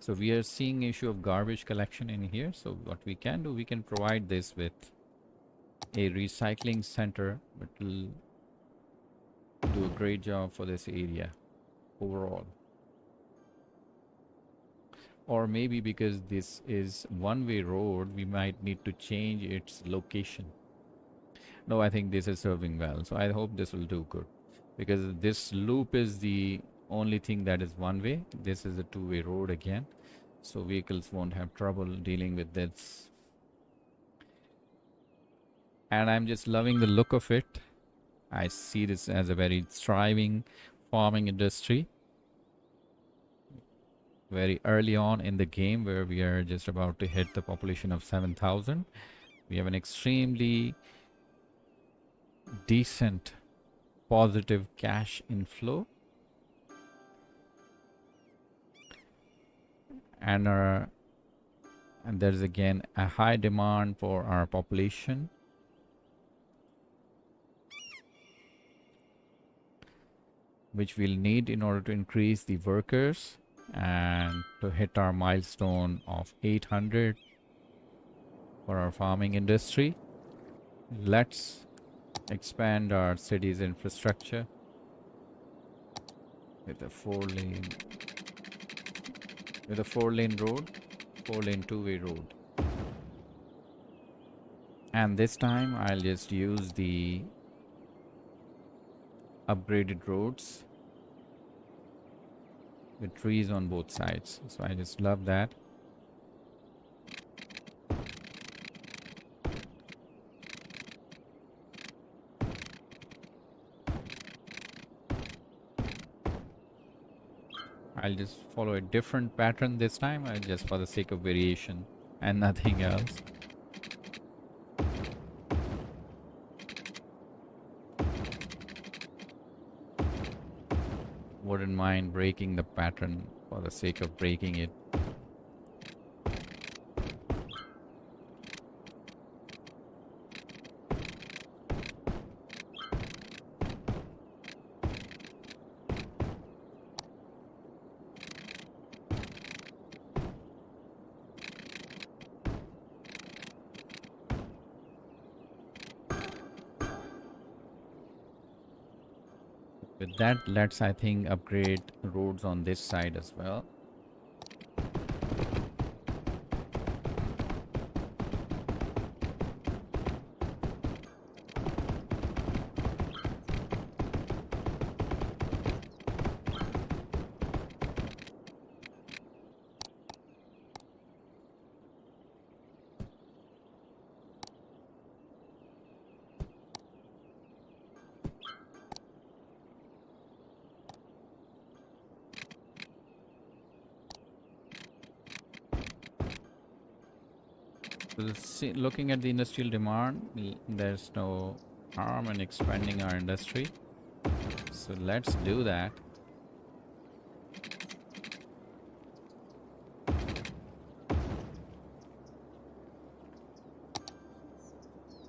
So we are seeing issue of garbage collection in here. So what we can do, we can provide this with a recycling center, which will do a great job for this area overall. Or maybe because this is one-way road, we might need to change its location. No, I think this is serving well. So I hope this will do good, because this loop is the only thing that is one way. This is a two-way road again. So vehicles won't have trouble dealing with this. And I'm just loving the look of it. I see this as a very thriving farming industry very early on in the game, where we are just about to hit the population of 7,000. We have an extremely decent positive cash inflow, and there's again a high demand for our population, which we'll need in order to increase the workers and to hit our milestone of 800 for our farming industry. Let's expand our city's infrastructure with a four-lane road, four-lane two-way road. And this time I'll just use the upgraded roads with trees on both sides. So I just love that. I'll just follow a different pattern this time, just for the sake of variation and nothing else. Wouldn't mind breaking the pattern for the sake of breaking it. With that, let's, I think, upgrade roads on this side as well. So looking at the industrial demand, there's no harm in expanding our industry. So let's do that.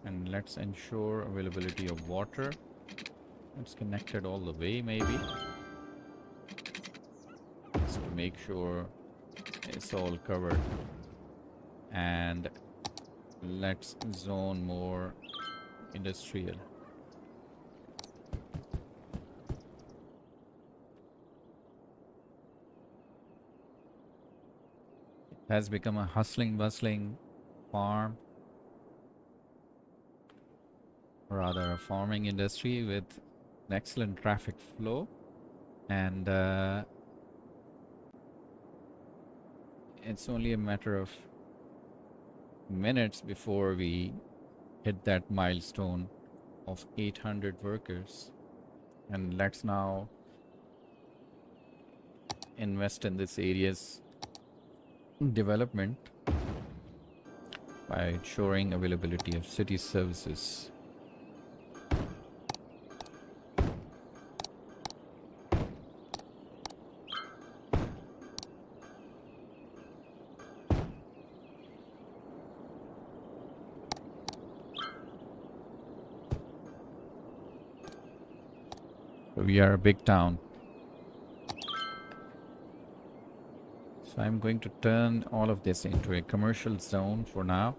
And let's ensure availability of water. Let's connect it all the way, maybe. Just to make sure it's all covered. And let's zone more industrial. It has become a hustling, bustling farm, rather a farming industry with an excellent traffic flow, and it's only a matter of minutes before we hit that milestone of 800 workers. And let's now invest in this area's development by ensuring availability of city services. We are a big town. So I'm going to turn all of this into a commercial zone for now.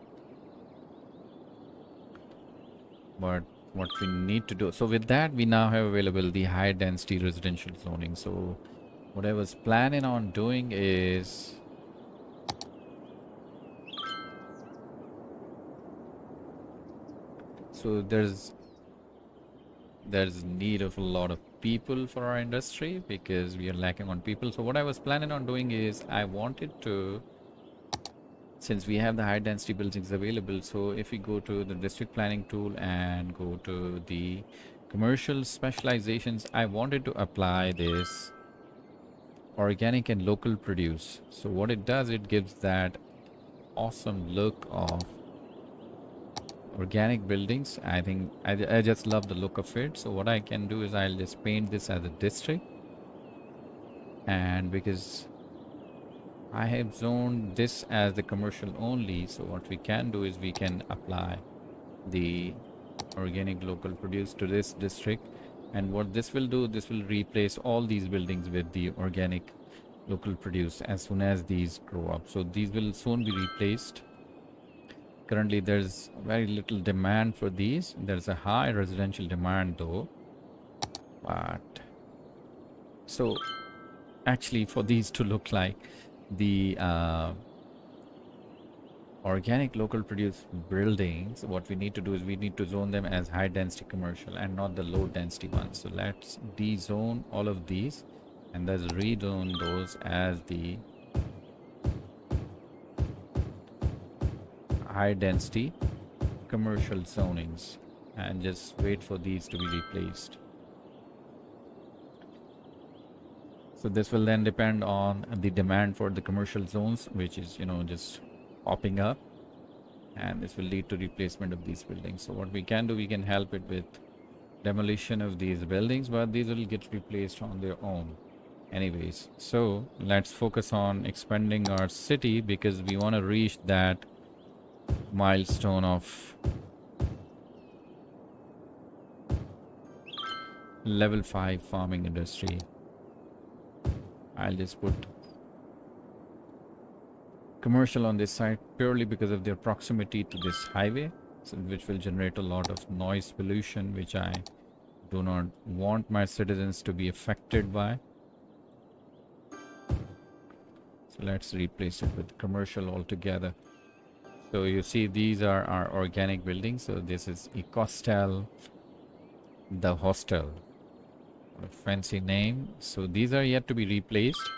But what we need to do, so with that, we now have available the high density residential zoning. So what I was planning on doing is so there's need of a lot of people for our industry because we are lacking on people. So what I was planning on doing is I wanted to, since we have the high density buildings available, so if we go to the district planning tool and go to the Commercial specializations, I wanted to apply this organic and local produce. So what it does, it gives that awesome look of organic buildings. I think I just love the look of it. So what I can do is I'll just paint this as a district, and because I have zoned this as the commercial only, so what we can do is we can apply the organic local produce to this district. And what this will do, this will replace all these buildings with the organic local produce as soon as these grow up. So these will soon be replaced. Currently there's very little demand for these. There's a high residential demand though, but so actually for these to look like the organic local produce buildings, what we need to do is we need to zone them as high density commercial and not the low density ones. So let's de-zone all of these and let's rezone those as the high density commercial zonings and just wait for these to be replaced. So this will then depend on the demand for the commercial zones, which is, you know, just popping up, and this will lead to replacement of these buildings. So what we can do, we can help it with demolition of these buildings, but these will get replaced on their own anyways. So let's focus on expanding our city because we want to reach that milestone of level 5 farming industry. I'll just put commercial on this side purely because of their proximity to this highway, so which will generate a lot of noise pollution, which I do not want my citizens to be affected by. So let's replace it with commercial altogether. So you see these are our organic buildings. So this is Ecostel, the hostel, a fancy name. So these are yet to be replaced.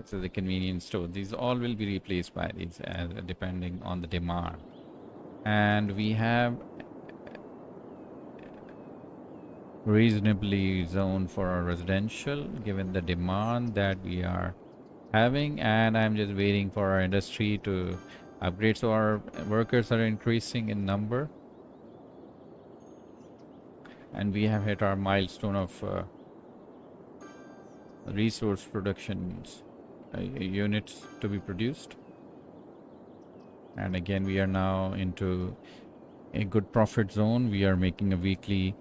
This is a convenience store. These all will be replaced by these depending on the demand. And we have reasonably zoned for our residential given the demand that we are having, and I'm just waiting for our industry to upgrade. So our workers are increasing in number and we have hit our milestone of resource productions units to be produced, and again we are now into a good profit zone. We are making a weekly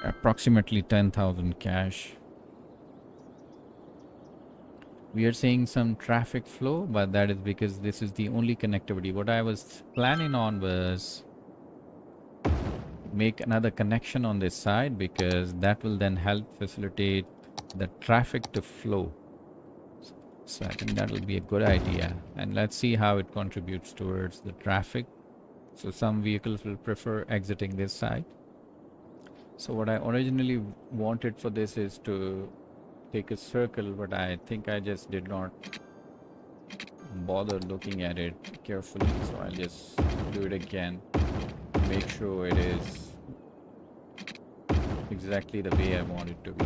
approximately 10,000 cash. We are seeing some traffic flow, but that is because this is the only connectivity. What I was planning on was make another connection on this side because that will then help facilitate the traffic to flow. So I think that will be a good idea, and let's see how it contributes towards the traffic. So some vehicles will prefer exiting this side. So what I originally wanted for this is to take a circle, but I think I just did not bother looking at it carefully. So I'll just do it again, make sure it is exactly the way I want it to be.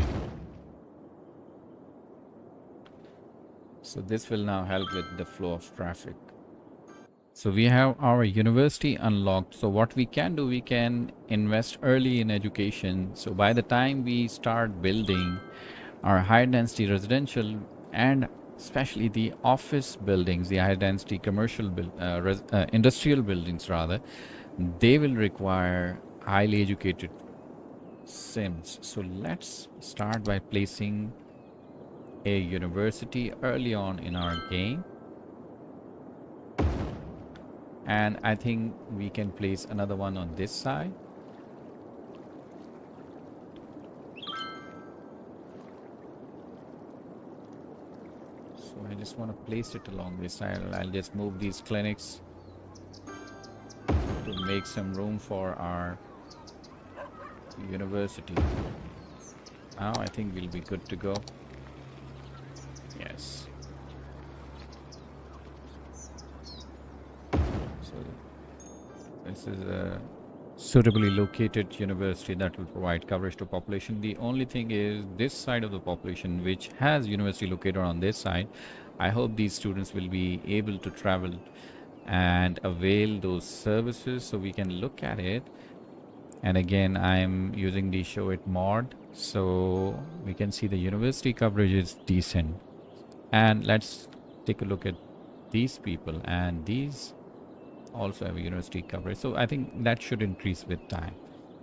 So this will now help with the flow of traffic. So we have our university unlocked. So what we can do, we can invest early in education. So by the time we start building our high density residential and especially the office buildings, the high density commercial industrial buildings rather, they will require highly educated sims. So let's start by placing a university early on in our game, and I think we can place another one on this side. So I just want to place it along this side. I'll just move these clinics to make some room for our university. Now I think we'll be good to go. Yes. So this is a suitably located university that will provide coverage to population. The only thing is this side of the population which has university located on this side, I hope these students will be able to travel and avail those services, so we can look at it. And again, I'm using the show it mod, so we can see the university coverage is decent. And let's take a look at these people, and these also have a university coverage, so I think that should increase with time.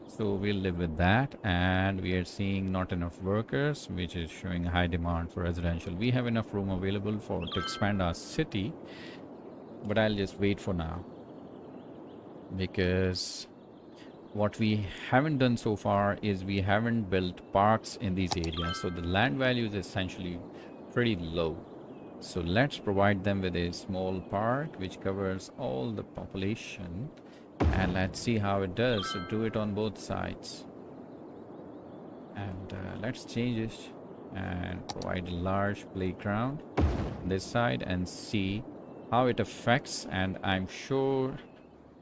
So we'll live with that. And we are seeing not enough workers, which is showing high demand for residential. We have enough room available for to expand our city, but I'll just wait for now, because what we haven't done so far is we haven't built parks in these areas, so the land value is essentially pretty low. So let's provide them with a small park which covers all the population, and let's see how it does. So do it on both sides, and let's change it and provide a large playground on this side and see how it affects. And I'm sure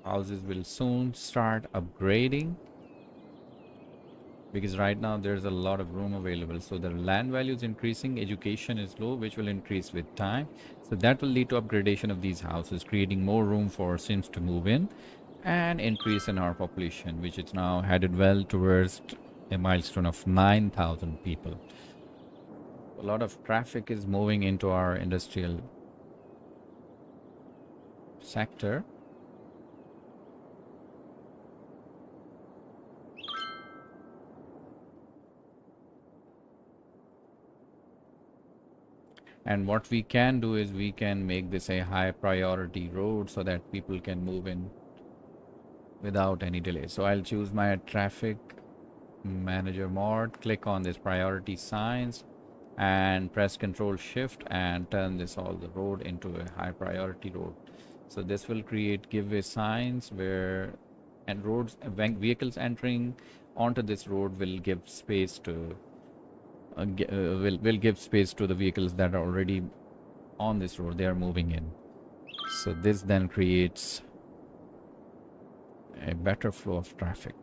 houses will soon start upgrading, because right now there's a lot of room available. So the land value is increasing, education is low, which will increase with time. So that will lead to upgradation of these houses, creating more room for Sims to move in and increase in our population, which is now headed well towards a milestone of 9,000 people. A lot of traffic is moving into our industrial sector. And what we can do is we can make this a high priority road so that people can move in without any delay. So I'll choose my traffic manager mod, click on this priority signs, and press Control Shift and turn this all the road into a high priority road. So this will create giveaway signs where, and roads, vehicles entering onto this road will give space to will give space to the vehicles that are already on this road. They are moving in. So this then creates a better flow of traffic.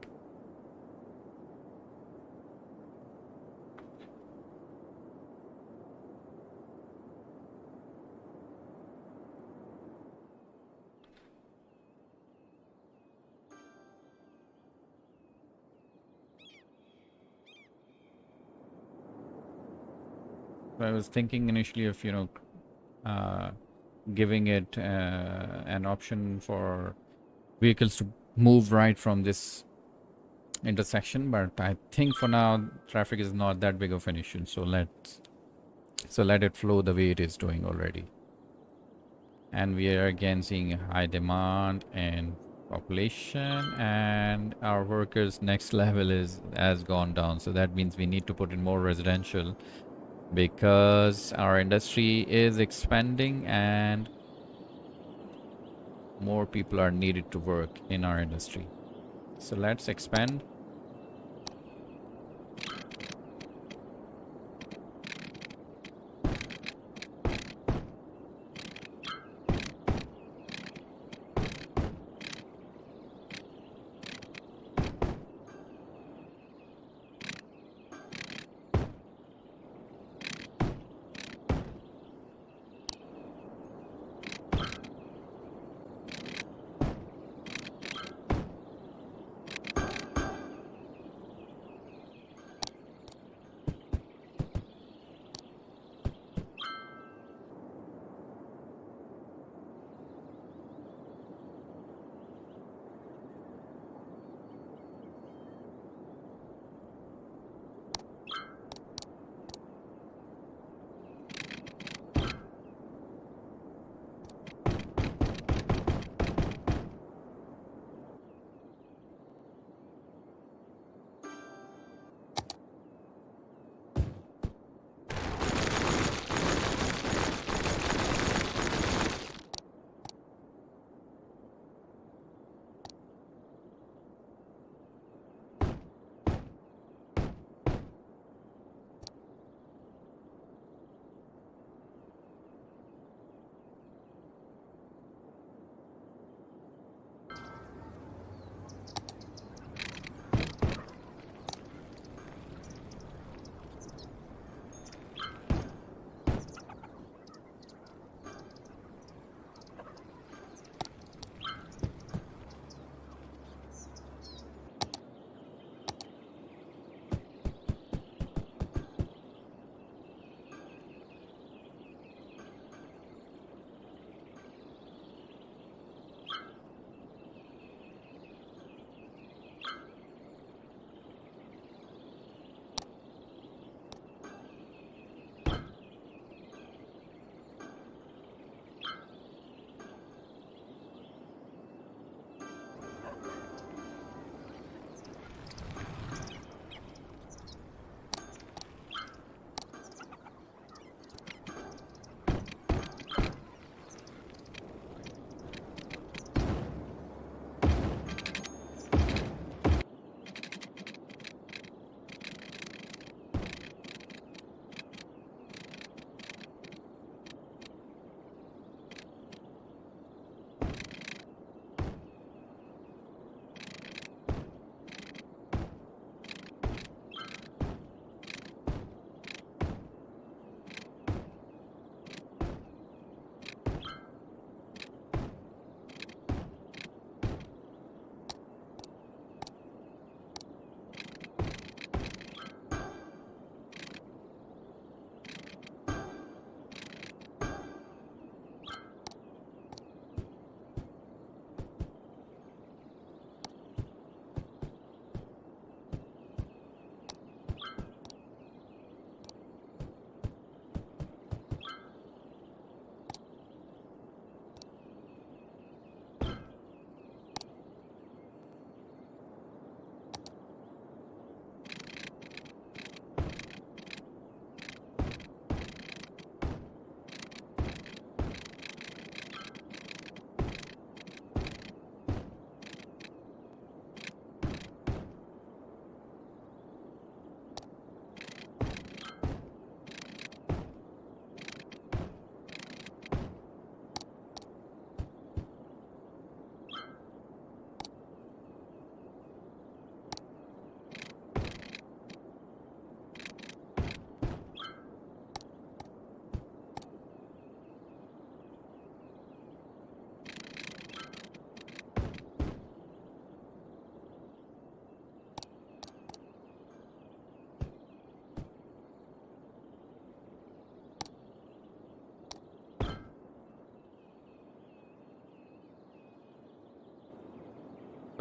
So I was thinking initially of, giving it an option for vehicles to move right from this intersection, but I think for now traffic is not that big of an issue. So let it flow the way it is doing already. And we are again seeing high demand and population, and our workers next level has gone down. So that means we need to put in more residential, because our industry is expanding and more people are needed to work in our industry. So let's expand.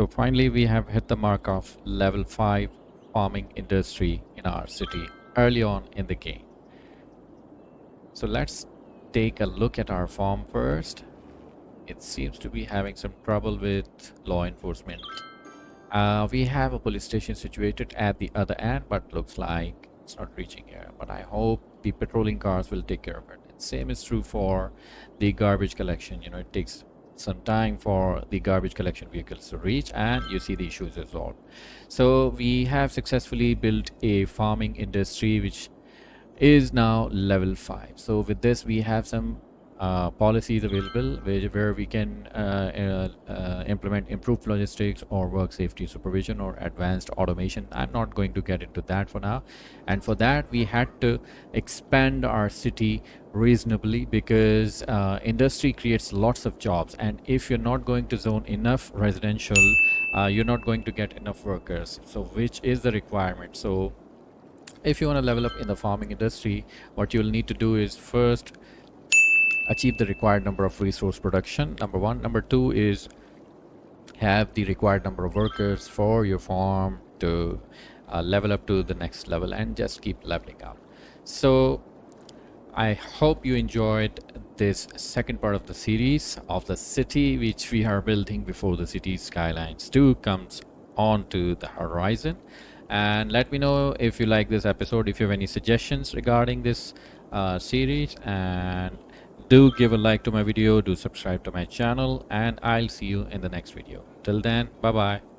So finally, we have hit the mark of level 5 farming industry in our city early on in the game. So let's take a look at our farm first. It seems to be having some trouble with law enforcement. We have a police station situated at the other end, but looks like it's not reaching here. But I hope the patrolling cars will take care of it. And same is true for the garbage collection. You know, it takes some time for the garbage collection vehicles to reach, and you see the issues resolved. So we have successfully built a farming industry which is now level 5. So with this we have some policies available where we can implement improved logistics or work safety supervision or advanced automation. I'm not going to get into that for now, and for that we had to expand our city reasonably, because industry creates lots of jobs, and if you're not going to zone enough residential, you're not going to get enough workers, so which is the requirement. So if you want to level up in the farming industry, what you'll need to do is first achieve the required number of resource production, number one. Number two is have the required number of workers for your farm to level up to the next level, and just keep leveling up. So I hope you enjoyed this second part of the series of the city which we are building before the Cities Skylines 2 comes onto the horizon. And let me know if you like this episode, if you have any suggestions regarding this series, and do give a like to my video, do subscribe to my channel, and I'll see you in the next video. Till then, bye bye.